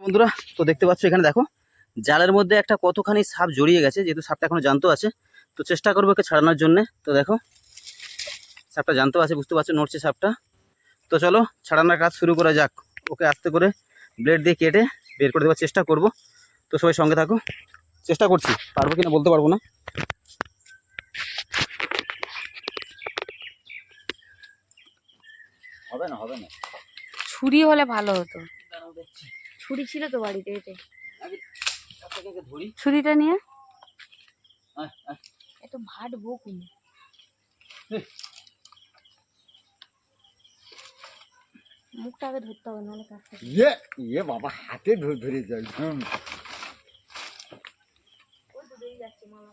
বন্ধুরা, তো দেখতে পাচ্ছ এখানে দেখো জালের মধ্যে একটা কতখানি সাপ জড়িয়ে গেছে। যেহেতু সাপটা এখনো জ্যান্ত আছে, তো চেষ্টা করবো ওকে ছাড়ানোর জন্য। তো দেখো সাপটা জ্যান্ত আছে, বুঝতে পারছো, নড়ছে সাপটা। তো চলো ছাড়ানোর কাজ শুরু করা যাক। ওকে আস্তে করে ব্লেড দিয়ে কেটে বের করে দেওয়ার চেষ্টা করব। তো সবাই সঙ্গে থাকো, চেষ্টা করছি, পারবো কিনা বলতে পারবো না। হবে না হবে না, ছুরি হলে ভালো হতো। ছুরি ছিল তো বাড়িতে, এতে ছুরিটা নিয়ে এত ভাটবো কোন মুখটা আগে ধরতে হবে, নাহলে কাজটা ইয়ে বাবা হাতে ধরে যায়। ওই তো বেরিয়ে যাচ্ছে মামা।